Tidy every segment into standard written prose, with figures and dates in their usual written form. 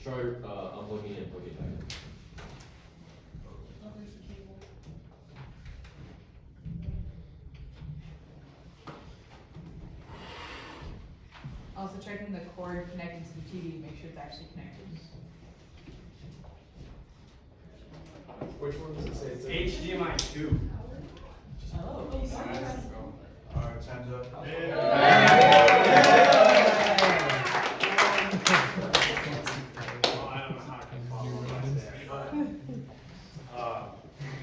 Try unplugging and plugging it back in. Oh, there's the cable. Also checking the cord connected to the TV, make sure it's actually connected. Which one does it say it's in? HDMI 2. Oh, Alright, time's up. Well, I don't know how I can follow what I say, but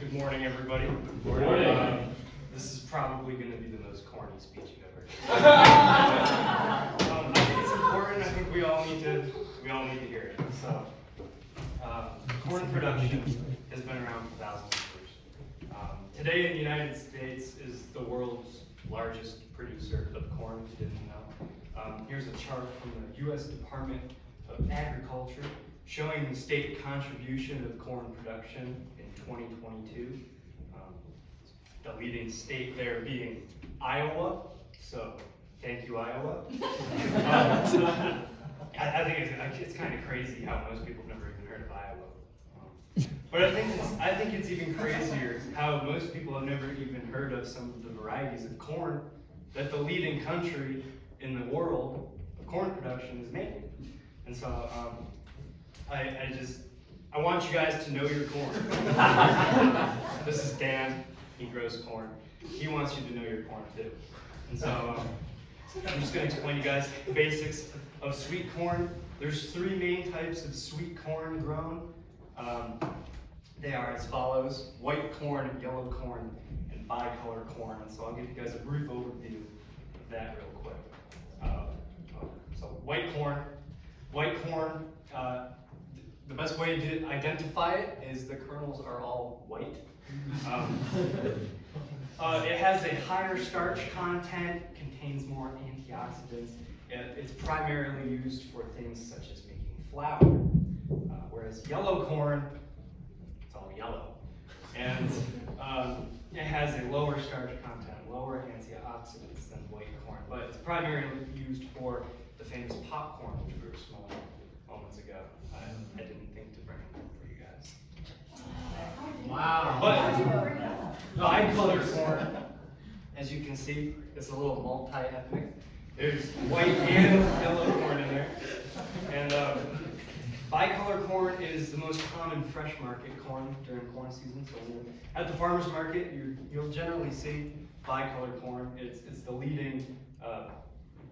good morning, everybody. Good morning. This is probably going to be the most corny speech you've ever heard. I think it's important. I think we all need to hear it. So, corn production has been around for thousands of years. Today in the United States is the world's largest producer of corn, if you didn't know. Here's a chart from the U.S. Department of Agriculture showing the state contribution of corn production in 2022. The leading state there being Iowa, so thank you, Iowa. I think it's kind of crazy how most people have never even heard of Iowa. But I think it's even crazier how most people have never even heard of some of the varieties of corn that the leading country in the world of corn production is making. And so I want you guys to know your corn. This is Dan. He grows corn. He wants you to know your corn too. And so I'm just going to explain to you guys the basics of sweet corn. There's three main types of sweet corn grown. They are as follows: white corn, yellow corn, and bicolor corn. And so I'll give you guys a brief overview of that real quick. So white corn. The best way to identify it is the kernels are all white. It has a higher starch content, contains more antioxidants. It's primarily used for things such as making flour. Whereas yellow corn, it's all yellow. And it has a lower starch content, lower antioxidants than white corn. But it's primarily used for the famous popcorn, which we were smelling moments ago. I didn't think to bring it home for you guys. Wow. But bicolor corn, as you can see, it's a little multi-ethnic. There's white and yellow corn in there. And bicolor corn is the most common fresh market corn during corn season. So at the farmer's market, you'll generally see bicolor corn. It's the leading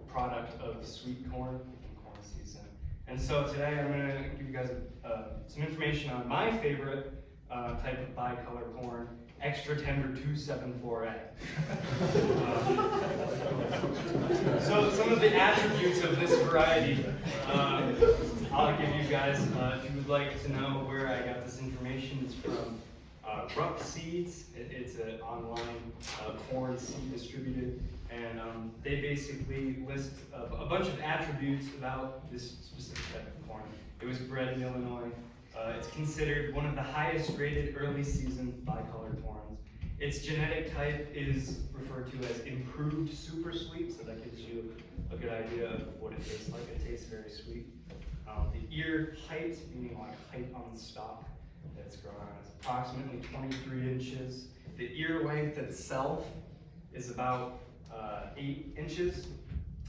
product of sweet corn in corn season. And so today I'm going to give you guys some information on my favorite type of bicolor corn, Xtra tender 274A. So some of the attributes of this variety, I'll give you guys, if you would like to know where I got this information, it's from Ruck Seeds. It's an online corn seed distributor, and they basically list a bunch of attributes about this specific type of corn. It was bred in Illinois. It's considered one of the highest rated early season bicolor corns. Its genetic type is referred to as improved super sweet, so that gives you a good idea of what it tastes like. It tastes very sweet. The ear height, meaning like height on the stalk that's grown on, is approximately 23 inches. The ear length itself is about 8 inches,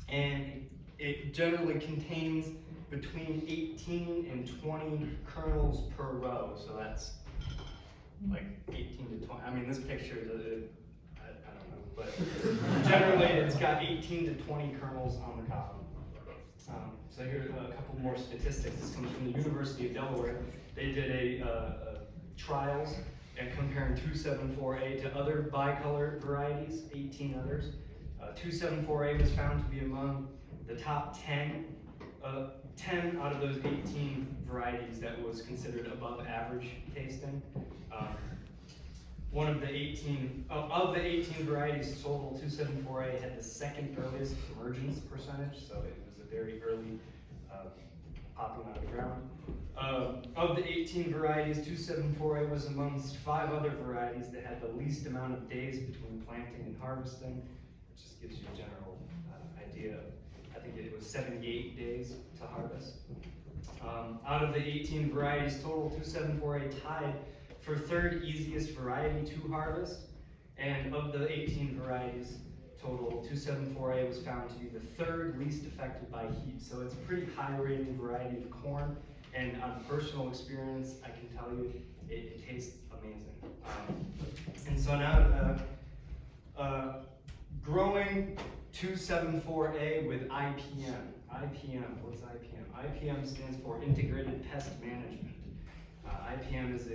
and it generally contains between 18 and 20 kernels per row. So that's like 18 to 20. I mean, this picture, I don't know, but generally it's got 18 to 20 kernels on the cob. So here's a couple more statistics. This comes from the University of Delaware. They did a trials and comparing 274A to other bicolor varieties, 18 others. 274A was found to be among the top 10 out of those 18 varieties that was considered above average tasting. One of the 18 varieties total, 274A had the second earliest emergence percentage, so it was a very early popping out of the ground. Of the 18 varieties, 274A was amongst 5 other varieties that had the least amount of days between planting and harvesting, which just gives you a general idea. I think it was 78 days to harvest. Out of the 18 varieties total, 274A tied for third easiest variety to harvest. And of the 18 varieties total, 274A was found to be the third least affected by heat. So it's a pretty high rating variety of corn. And on personal experience, I can tell you, it tastes amazing. And so now, growing 274A with IPM. IPM, what's IPM? IPM stands for Integrated Pest Management. IPM is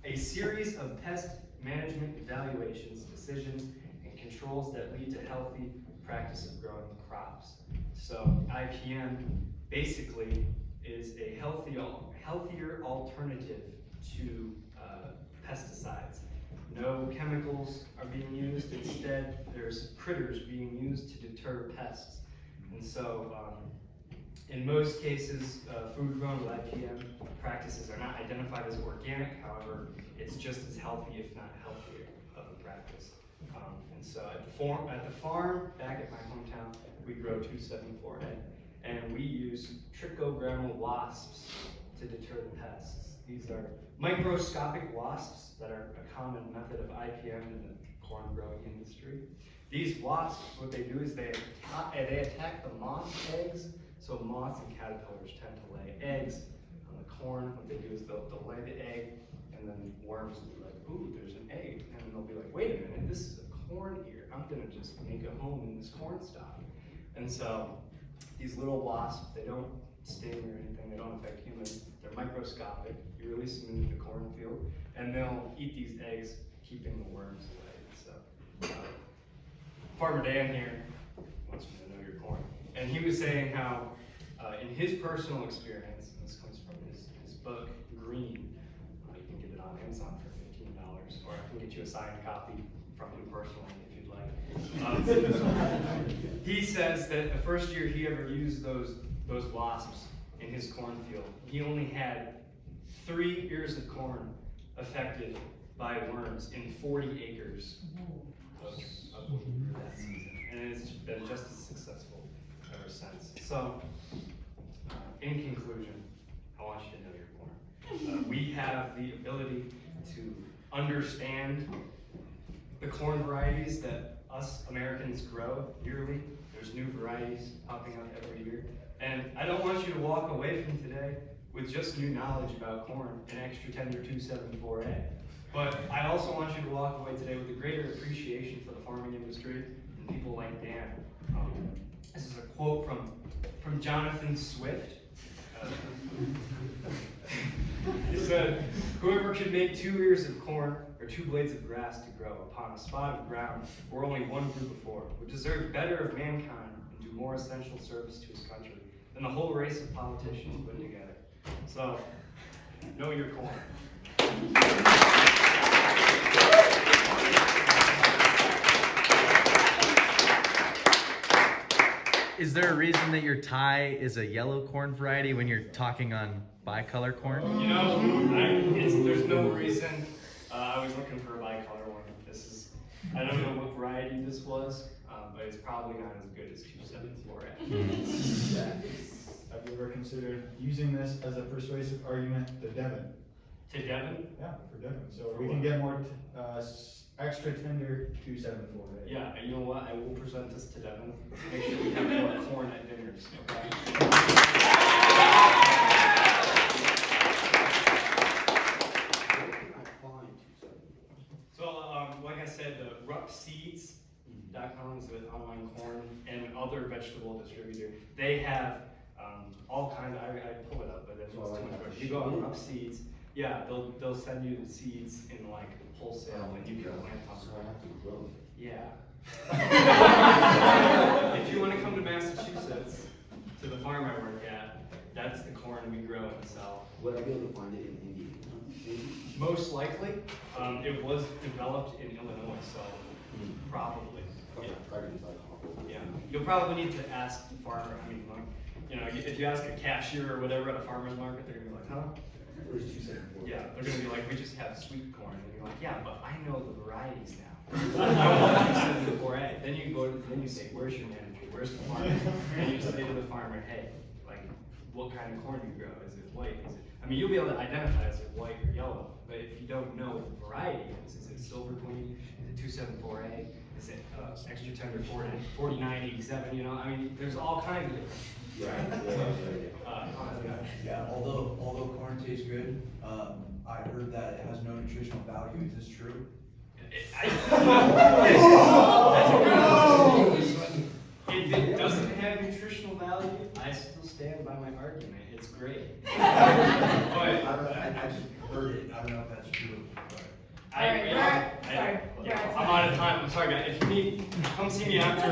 a series of pest management evaluations, decisions, and controls that lead to healthy practice of growing crops. So IPM basically is a healthier alternative to pesticides. No chemicals are being used. Instead, there's critters being used to deter pests. And so, in most cases, food grown with IPM practices are not identified as organic. However, it's just as healthy, if not healthier, of a practice. And so, at the farm back at my hometown, we grow 274A, and we use trichogrammal wasps to deter the pests. These are microscopic wasps that are a common method of IPM in the corn growing industry. These wasps, what they do is they attack the moth eggs. So moths and caterpillars tend to lay eggs on the corn. What they do is they'll lay the egg, and then worms will be like, ooh, there's an egg. And then they'll be like, wait a minute, this is a corn ear. I'm gonna just make a home in this corn stalk. And so these little wasps, they don't sting or anything, they don't affect humans. They're microscopic. You release them into the cornfield, and they'll eat these eggs, keeping the worms away. So, Farmer Dan here wants me to know your corn. And he was saying how, in his personal experience, and this comes from his book, Green, you can get it on Amazon for $15, or I can get you a signed copy from him personally if you'd like. He says that the first year he ever used those wasps in his cornfield, he only had 3 ears of corn affected by worms in 40 acres of that season. And it's been just as successful ever since. So, in conclusion, I want you to know your corn. We have the ability to understand the corn varieties that us Americans grow yearly. There's new varieties popping up every year. And I don't want you to walk away from today with just new knowledge about corn and extra tender 274A. But I also want you to walk away today with a greater appreciation for the farming industry and people like Dan. This is a quote from Jonathan Swift. He said, "Whoever can make 2 ears of corn or 2 blades of grass to grow upon a spot of ground where only one grew before would deserve better of mankind and do more essential service to his country than the whole race of politicians put together." So, know your corn. Is there a reason that your tie is a yellow corn variety when you're talking on bicolor corn? You know, there's no reason. I was looking for a bicolor one. I don't know what variety this was, but it's probably not as good as 274A. Have you ever considered using this as a persuasive argument to Devin? To Devin? Yeah, for Devin. So we can get more extra tender 274A. Yeah, you know what? I will present this to Devin. Make sure we have more corn at dinners, okay? So, like I said, the rupseeds.com is an online corn and other vegetable distributor. They have all kinds of, I pull it up, but it's too much work. You go on Rupseeds, yeah, they'll send you the seeds in like wholesale and you can plant them. So I have to grow it. Yeah. If you want to come to Massachusetts, to the farm I work at, that's the corn we grow and sell. Would I be able to find it in India? Most likely, it was developed in Illinois, so probably. Yeah. You'll probably need to ask the farmer. I mean, like, you know, if you ask a cashier or whatever at a farmer's market, they're gonna be like, huh? Where's 274? Yeah, they're gonna be like, we just have sweet corn. And you're like, yeah, but I know the varieties now. I want 274A. Then you say, where's your manager? Where's the farmer? And you say to the farmer, hey, like, what kind of corn you grow. Is it white? Is it? I mean, you'll be able to identify is it white or yellow. But if you don't know what the variety is it silver queen? Is it 274A? Is it extra tender 4987? You know, I mean, there's all kinds of different. Yeah, although corn tastes good, I heard that it has no nutritional value. Is this true? If it doesn't have nutritional value, I still stand by my argument. It's great. But I just heard it. I don't know if that's true. But. I'm out of time. I'm sorry, guys. If you need, come see me after.